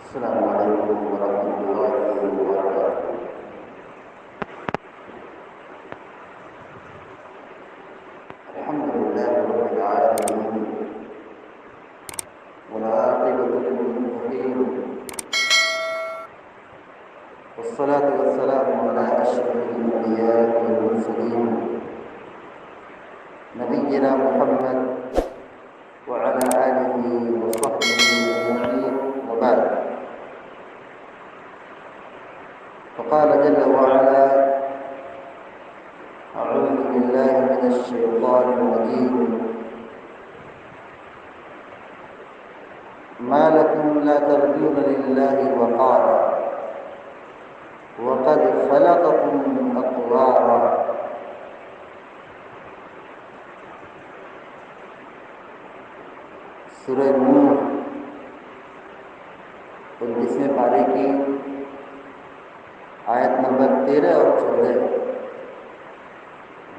السلام علیکم ورحمۃ اللہ وبرکاتہ۔ الحمد لله رب العالمين والعاقبة للمتقين والصلاة والسلام على أشرف الأنبياء والمرسلين نبينا محمد وعلى آله وصحبه أجمعين وبعد، فقال جل وعلا: أعوذ بالله من الشيطان الرجيم، ما لكم لا ترجون لله وقارا وقد خلقكم أطوارا۔ سورہ نور 29ویں پارے کی آیت نمبر 13 اور 14،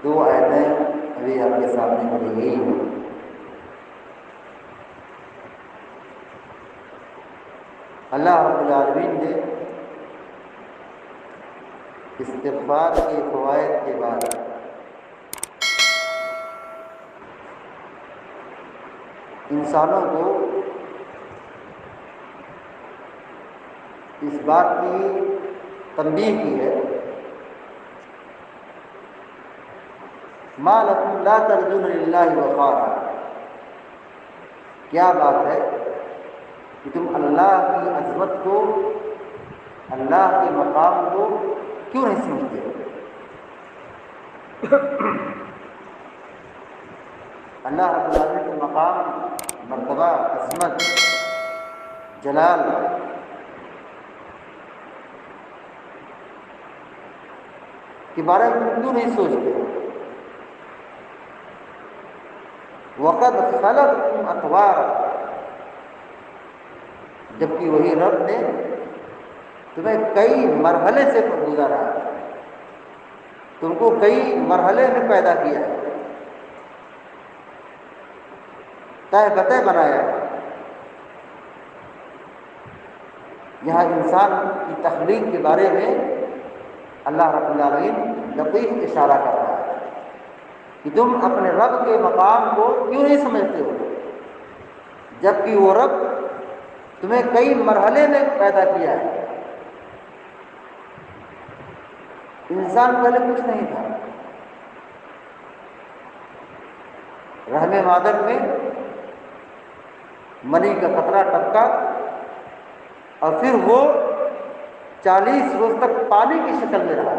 دو آیتیں ابھی آپ کے سامنے پڑھی گئی ہیں۔ اللہ رب العالمین نے استغفار کے فوائد کے بعد انسانوں کو اس بات کی تنبیہ کی ہے: ما لکم لا ترجون للہ وقارا۔ کیا بات ہے کہ تم اللہ کی عظمت کو، اللہ کے مقام کو کیوں نہیں سمجھتے ہو؟ اللہ رب العالمین کے مقام، مرتبہ، عظمت، جلال کے بارے میں کیوں نہیں سوچتے؟ وقد خلقکم اطوارا، جبکہ وہی رب نے تمہیں کئی مرحلے سے گزارا ہے، تم کو کئی مرحلے میں پیدا کیا ہے، تہ بتہ بنایا ہے۔ یہاں انسان کی تخلیق کے بارے میں اللہ رب العالمین لطیف اشارہ کر رہا ہے کہ تم اپنے رب کے مقام کو کیوں نہیں سمجھتے ہو، جبکہ وہ رب تمہیں کئی مرحلے میں پیدا کیا ہے۔ انسان پہلے کچھ نہیں تھا، رحم مادر میں منی کا قطرہ ٹپکا اور پھر وہ 40 روز تک پانی کی شکل میں رہا،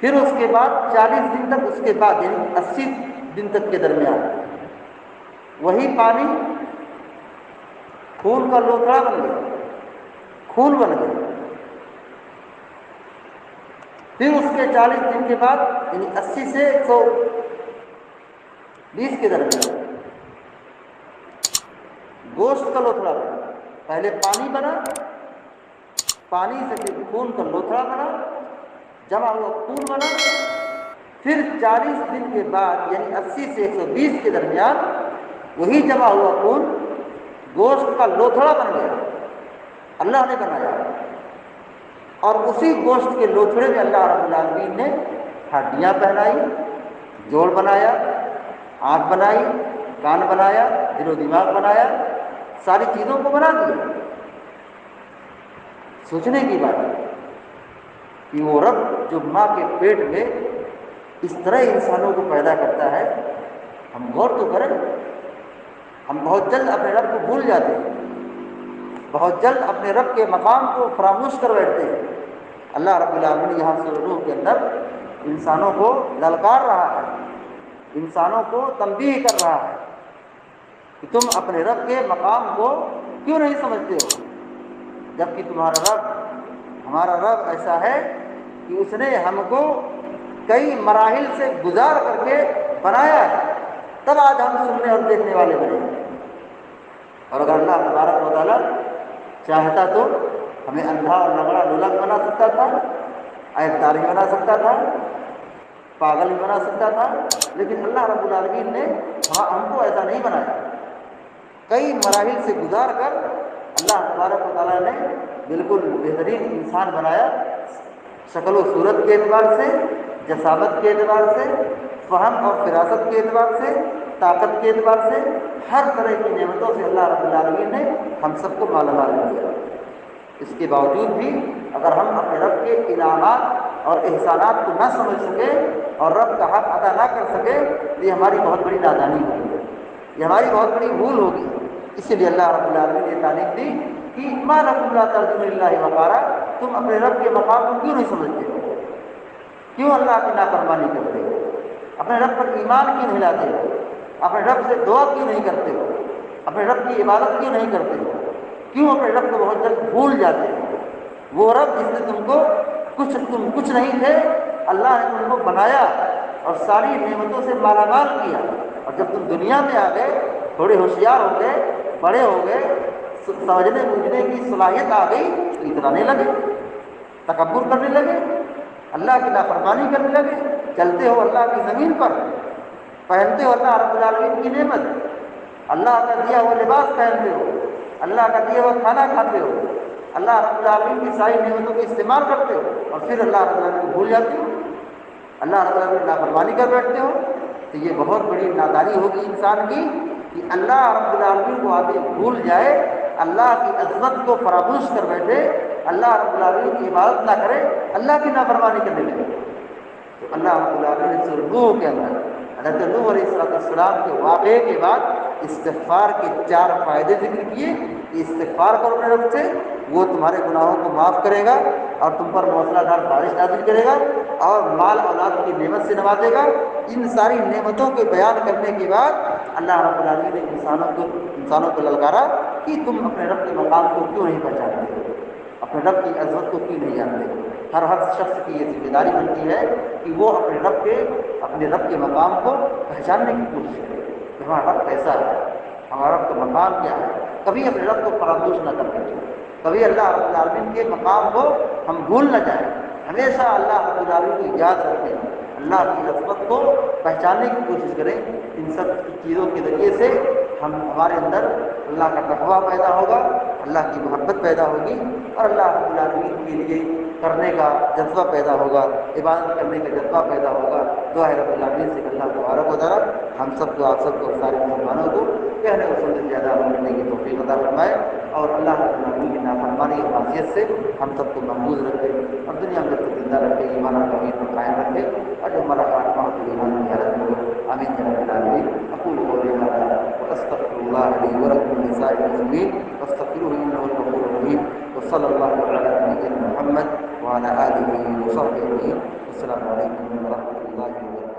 پھر اس کے بعد 40 دن تک، اس کے بعد یعنی 80 دن تک کے درمیان وہی پانی خون کا لوتھڑا بن گیا، خون بن گیا۔ پھر اس کے 40 دن کے بعد یعنی 80 سے 120 کے درمیان گوشت کا لوتھڑا بنا۔ پہلے پانی بنا، پانی سے پھر خون کا لوتھڑا بنا، جمع ہوا خون بنا، پھر 40 دن کے بعد یعنی 80 سے 120 کے درمیان وہی جمع ہوا خون گوشت کا لوتھڑا بن گیا، اللہ نے بنایا۔ اور اسی گوشت کے لوتھڑے میں اللہ رب العالمین نے ہڈیاں پہنائی، جوڑ بنایا، آنکھ بنائی، کان بنایا، دل و دماغ بنایا، ساری چیزوں کو بنا دیا۔ سوچنے کی بات ہے کہ وہ رب جو ماں کے پیٹ میں اس طرح انسانوں کو پیدا کرتا ہے، ہم غور تو کریں۔ ہم بہت جلد اپنے رب کو بھول جاتے ہیں، بہت جلد اپنے رب کے مقام کو فراموش کر بیٹھتے ہیں۔ اللہ رب العالمین یہاں سورہ نور کے اندر انسانوں کو للکار رہا ہے، انسانوں کو تنبیہ کر رہا ہے کہ تم اپنے رب کے مقام کو کیوں نہیں سمجھتے ہو، جبکہ تمہارا رب، ہمارا رب ایسا ہے کہ اس نے ہم کو کئی مراحل سے گزار کر کے بنایا ہے، تب آج ہم سننے اور دیکھنے والے بنے۔ اور اگر اللہ تبارک و تعالیٰ چاہتا تو ہمیں اندھا اور لنگڑا لولک بنا سکتا تھا، عیب دار بھی بنا سکتا تھا، پاگل بھی بنا سکتا تھا، لیکن اللہ رب العالمین نے ہم کو ایسا نہیں بنایا۔ کئی مراحل سے گزار کر اللہ تبارک و تعالیٰ نے بالکل بہترین انسان بنایا، شکل و صورت کے اعتبار سے، جسامت کے اعتبار سے، فہم اور فراست کے اعتبار سے، طاقت کے اعتبار سے، ہر طرح کی نعمتوں سے اللہ رب العالمین نے ہم سب کو مالا مال کیا۔ اس کے باوجود بھی اگر ہم اپنے رب کے انعامات اور احسانات کو نہ سمجھ سکیں اور رب کا حق ادا نہ کر سکیں تو یہ ہماری بہت بڑی نادانی ہوگی، یہ ہماری بہت بڑی بھول ہوگی۔ اسی لیے اللہ رب العالمین نے تعلیم دی کہ ما لکم لا ترجون للہ وقارا، تم اپنے رب کے مقام کو کیوں نہیں سمجھتے ہو، کیوں اللہ کی نافرمانی کرتے ہو، اپنے رب پر ایمان کیوں نہیں لاتے ہو، اپنے رب سے دعا کیوں نہیں کرتے ہو، اپنے رب کی عبادت کیوں نہیں کرتے ہو، کیوں اپنے رب کو بہت جلد بھول جاتے ہو؟ وہ رب جس نے تم کچھ نہیں تھے، اللہ نے تم کو بنایا اور ساری نعمتوں سے مالا مال کیا، اور جب تم دنیا میں آ گئے، تھوڑے ہوشیار ہو گئے، بڑے ہو گئے، سمجھنے بوجھنے کی صلاحیت آ گئی تو اترانے لگے، تکبر کرنے لگے، اللہ کی نافرمانی کرنے لگے، چلتے ہو اللہ کی زمین پر، پہنتے ہو اللہ رب العالمین کی نعمت، اللہ کا دیا ہوا لباس پہنتے ہو، اللہ کا دیا ہوا کھانا کھاتے ہو، اللہ رب العالمین کی ساری نعمتوں کا استعمال کرتے ہو، اور پھر اللہ رب العالمین کو بھول جاتے ہو، اللہ رب العالمین کی نافرمانی کر بیٹھتے ہو، تو یہ بہت بڑی نادانی ہوگی انسان کی کہ اللہ رب العالمین کو آدمی بھول جائے، اللہ کی عظمت کو فراموش کر بیٹھے، اللہ رب العالمین کی عبادت نہ کرے، اللہ کی نافرمانی کرنے لگے۔ تو اللہ رب العالمین نے سورۃ نوح کے اندر حضرت نوح علیہ السلام کے واقعے کے بعد استغفار کے 4 فائدے ذکر کیے کہ استغفار کرو اپنے رب سے، وہ تمہارے گناہوں کو معاف کرے گا اور تم پر موسلا دھار بارش نازل کرے گا اور مال اولاد کی نعمت سے نوازے گا۔ ان ساری نعمتوں کے بیان کرنے کے بعد اللہ رب العالمین نے انسانوں کو للکارا کہ تم اپنے رب کے مقام کو کیوں نہیں پہچانتے، اپنے رب کی عظمت کو کیوں نہیں جانتے۔ ہر شخص کی یہ ذمہ داری بنتی ہے کہ وہ اپنے رب کے مقام کو پہچاننے کی کوشش کرے کہ ہمارا رب کیسا ہے، ہمارا رب کا مقام کیا ہے۔ کبھی اپنے رب کو فراموش نہ کر بیٹھے، کبھی اللہ رب العالمین کے مقام کو ہم بھول نہ جائیں، ہمیشہ اللہ رب العالمین کو یاد رکھیں، اللہ کی عظمت کو پہچاننے کی کوشش کریں۔ ان سب چیزوں کے ذریعے سے ہمارے اندر اللہ کا تقویٰ پیدا ہوگا، اللہ کی محبت پیدا ہوگی، اور اللہ رب العالمین کے لیے کرنے کا جذبہ پیدا ہوگا، عبادت کرنے کا جذبہ پیدا ہوگا۔ دعا ہے رب العالمین سے اللہ تبارک و تعالیٰ ہم سب کو، آپ سب کو، سارے مسلمانوں کو کہنے و سننے سے زیادہ عمل کرنے کی توفیق عطا فرمائے، اور اللہ رب العالمین کی نافرمانی اور معصیت سے ہم سب کو محفوظ رکھے اور دنیا میں زندہ رکھے، ایمان اور توحید کو قائم رکھے، اور جو ہمارا خاتمہ ہو تو ایمان کی حالت میں ہو۔ آمین یا رب العالمین۔ اقول قولی ھذا واستغفر اللہ لی ولکم ولسائر المسلمین فاستغفروہ انہ هو الغفور الرحیم، وصلی اللہ علی نبینا محمد وعلی آلہ وصحبہ اجمعین۔ السلام علیکم ورحمۃ اللہ وبرکاتہ۔